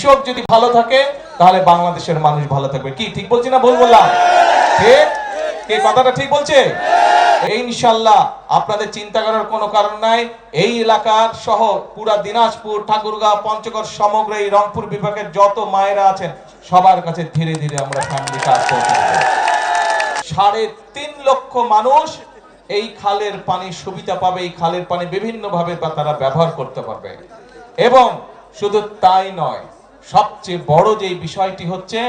কৃষক যদি ভালো থাকে তাহলে বাংলাদেশের মানুষ ভালো থাকবে। কি ঠিক বলছি না ভুল বললাম? ঠিক? কে কথাটা ঠিক বলছে? ইনশাআল্লাহ আপনাদের চিন্তা করার কোনো কারণ নাই। এই এলাকার সহ পুরা দিনাজপুর, ঠাকুরগাঁও, পঞ্চগড়, সমগ্র এই রংপুর বিভাগের যত মায়েরা আছেন সবার কাছে ধীরে ধীরে আমরা ফ্যামিলি কার্ড পৌঁছে দেব। 3.5 লক্ষ মানুষ এই খালের পানি সুবিধা পাবে। এই খালের পানি বিভিন্ন ভাবে তারা ব্যবহার করতে পারবে। এবং শুধু তাই নয়, সবচেয়ে বড় যে বিষয়টি হচ্ছে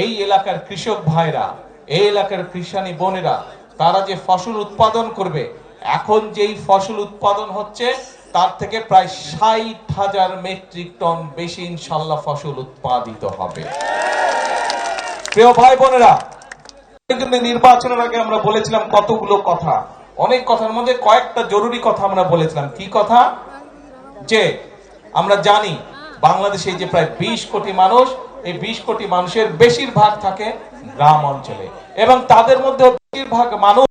এই এলাকার কৃষক ভাইরা, এই এলাকার কৃষানী বোনেরা, তারা যে ফসল উৎপাদন করবে, এখন যেই ফসল উৎপাদন হচ্ছে তার থেকে প্রায় 60,000 মেট্রিক টন বেশি ইনশাআল্লাহ ফসল উৎপাদিত হবে। প্রিয় ভাই বোনেরা, নির্বাচনের আগে আমরা বলেছিলাম কতগুলো কথা, অনেক কথার মধ্যে কয়েকটা জরুরি কথা আমরা বলেছিলাম। কি কথা? যে আমরা জানি বাংলাদেশে যে প্রায় 20 কোটি মানুষ, এই 20 কোটি মানুষের বেশিরভাগ থাকে গ্রাম অঞ্চলে, এবং তাদের মধ্যে বেশিরভাগ মানুষ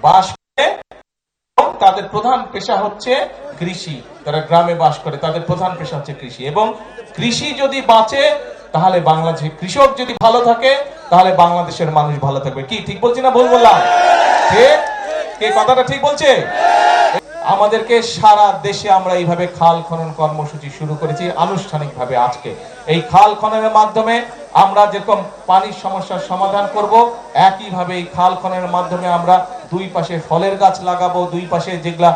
বাস করে, তাদের প্রধান পেশা হচ্ছে কৃষি। তারা গ্রামে বাস করে, তাদের প্রধান পেশা হচ্ছে কৃষি। এবং কৃষি যদি বাঁচে তাহলে বাংলাদেশে, কৃষক যদি ভালো থাকে তাহলে বাংলাদেশের মানুষ ভালো থাকবে। কি ঠিক বলছি না ভুল বললাম? ঠিক? কে কথাটা ঠিক বলছে? আমাদেরকে সারা দেশে আমরা এইভাবে খাল খনন কর্মসূচি শুরু করেছি আনুষ্ঠানিকভাবে। আজকে এই খাল খননের মাধ্যমে আমরা যেরকম পানির সমস্যার সমাধান করব, একইভাবে এই খাল খননের মাধ্যমে আমরা দুই পাশে ফলের গাছ লাগাবো, দুই পাশে যেগুলা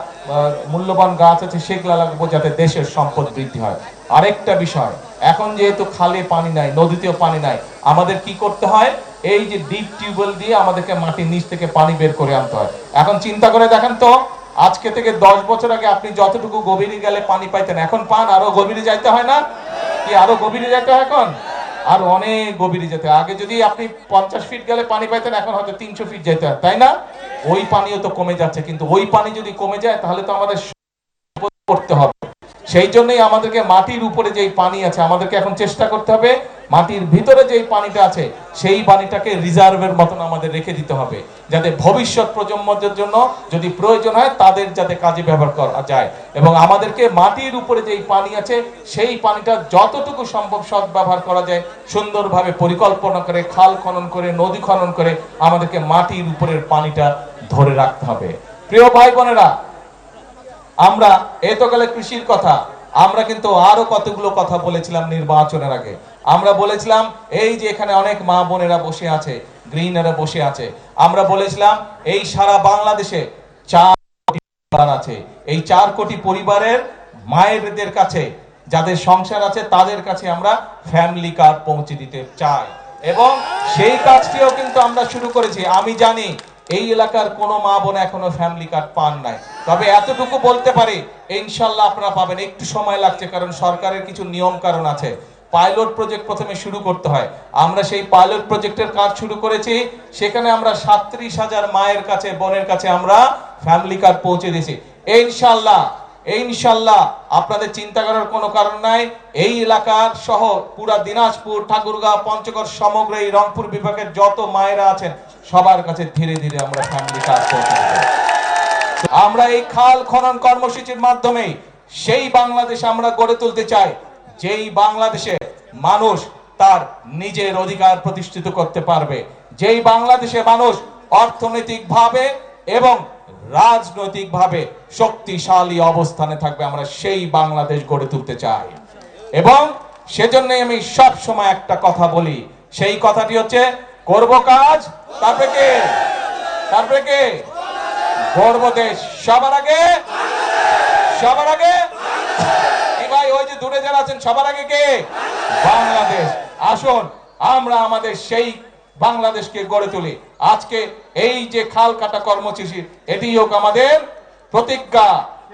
মূল্যবান গাছ আছে সেগুলা লাগাবো, যাতে দেশের সম্পদ বৃদ্ধি হয়। আরেকটা বিষয়, এখন যেহেতু খালে পানি নাই, নদীতেও পানি নাই, আমাদের কি করতে হয়? এই যে ডিপ টিউবওয়েল দিয়ে আমাদেরকে মাটির নিচ থেকে পানি বের করে আনতে হয়। এখন চিন্তা করে দেখেন তো, আজকে থেকে 10 বছর আগে আপনি যতটুকু গভীরে গেলে পানি পাইতেন, এখন পান আরো গভীরে যাইতে হয় না? কি আরো গভীরে যেতে হয়? এখন আর অনেক গভীরে যেতে হয়। আগে যদি আপনি 50 ফিট গেলে পানি পাইতেন, এখন হয়তো 300 ফিট যেতে হয়, তাই না? ওই পানিও তো কমে যাচ্ছে, কিন্তু ওই পানি যদি কমে যায় তাহলে তো আমাদের করতে হবে। সেই জন্যই আমাদেরকে মাটির উপরে যেই পানি আছে, আমাদেরকে এখন চেষ্টা করতে হবে মাটির ভিতরে যেই পানিটা আছে সেই পানিটাকে রিজার্ভের মতন আমাদের রেখে দিতে হবে, যাতে ভবিষ্যৎ প্রজন্মদের জন্য যদি প্রয়োজন হয় তাদের যাতে কাজে ব্যবহার করা যায়। এবং আমাদেরকে মাটির উপরে যেই পানি আছে সেই পানিটা যতটুকু সম্ভব সৎ ব্যবহার করা যায় সুন্দরভাবে পরিকল্পনা করে, খাল খনন করে, নদী খনন করে আমাদেরকে মাটির উপরের পানিটা ধরে রাখতে হবে। প্রিয় ভাই বোনেরা, আমরা এত গেলে কৃষির কথা, আমরা কিন্তু আরো কতগুলো কথা বলেছিলাম নির্বাচনের আগে। আমরা বলেছিলাম এই যে এখানে অনেক মা বোনেরা বসে আছে, গৃহিণীরা বসে আছে, আমরা বলেছিলাম এই সারা বাংলাদেশে 4 কোটি পরিবার আছে। এই 4 কোটি পরিবারের মায়েদের কাছে, যাদের সংসার আছে তাদের কাছে আমরা ফ্যামিলি কার্ড পৌঁছে দিতে চাই, এবং সেই কাজটিও কিন্তু আমরা শুরু করেছি। আমি জানি এই এলাকার কোনো মা বোন এখনো ফ্যামিলি কার্ড পান নাই, তবে এতটুকু বলতে পারি ইনশাআল্লাহ আপনারা পাবেন। একটু সময় লাগছে, কারণ সরকারের কিছু নিয়ম কারণ আছে। পাইলট প্রজেক্ট প্রথমে শুরু করতে হয়। আমরা সেই পাইলট প্রজেক্টের কাজ শুরু করেছি, সেখানে আমরা 37,000 মায়ের কাছে, বোনের কাছে আমরা ফ্যামিলি কার্ড পৌঁছে দিয়েছি। ইনশাআল্লাহ আপনাদের চিন্তা করার কোনো কারণ নাই। এই এলাকার সহ পুরা দিনাজপুর, ঠাকুরগাঁও, পঞ্চগড়, সমগ্র এই রংপুর বিভাগের যত মায়েরা আছেন সবার কাছে ধীরে ধীরে আমরা ফ্যামিলি কার্ড পৌঁছে দেব। আমরা এই খাল খনন কর্মসূচির মাধ্যমে সেই বাংলাদেশ আমরা গড়ে তুলতে চাই, যেই বাংলাদেশে মানুষ তার নিজের অধিকার প্রতিষ্ঠিত করতে পারবে, যেই বাংলাদেশে মানুষ অর্থনৈতিকভাবে এবং রাজনৈতিকভাবে শক্তিশালী অবস্থানে থাকবে। আমরা সেই বাংলাদেশ গড়ে তুলতে চাই, এবং সেজন্যই আমি সব সময় একটা কথা বলি, সেই কথাটি হচ্ছে করব কাজ, তারপরে কে গর্ব দেশ, সবার আগে ভাই, ওই যে দূরে যারা আছেন সবার আগে কে? বাংলাদেশ। আসুন আমরা আমাদের সেই বাংলাদেশকে গড়ে তুলি। আজকে এই যে খাল কাটা কর্মসূচি, এটি হোক আমাদের প্রতিজ্ঞা,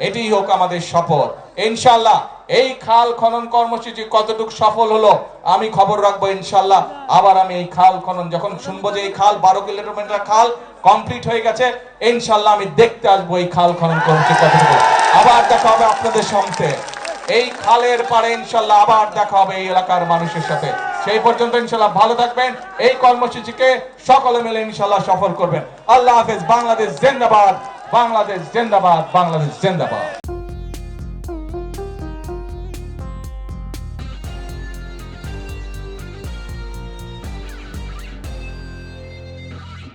এটি হোক আমাদের শপথ। ইনশাআল্লাহ এই খাল খনন কর্মসূচি কতটুকু সফল হলো আমি খবর রাখবো। ইনশাআল্লাহ আবার আমি এই খাল খনন যখন শুনবো যে এই খাল 12 কিলোমিটার খাল কমপ্লিট হয়ে গেছে, ইনশাআল্লাহ আমি দেখতে আসবো এই খাল খনন কর্মসূচি কতটুকু। আবার দেখা হবে আপনাদের সঙ্গে এই খালের পাড়ে, ইনশাআল্লাহ আবার দেখা হবে এই এলাকার মানুষের সাথে। সেই পর্যন্ত ইনশাআল্লাহ ভালো থাকবেন, এই কর্মসূচিকে সকলে মিলে ইনশাআল্লাহ সফল করবেন। আল্লাহ হাফেজ। বাংলাদেশ জিন্দাবাদ, বাংলাদেশ জিন্দাবাদ, বাংলাদেশ জিন্দাবাদ।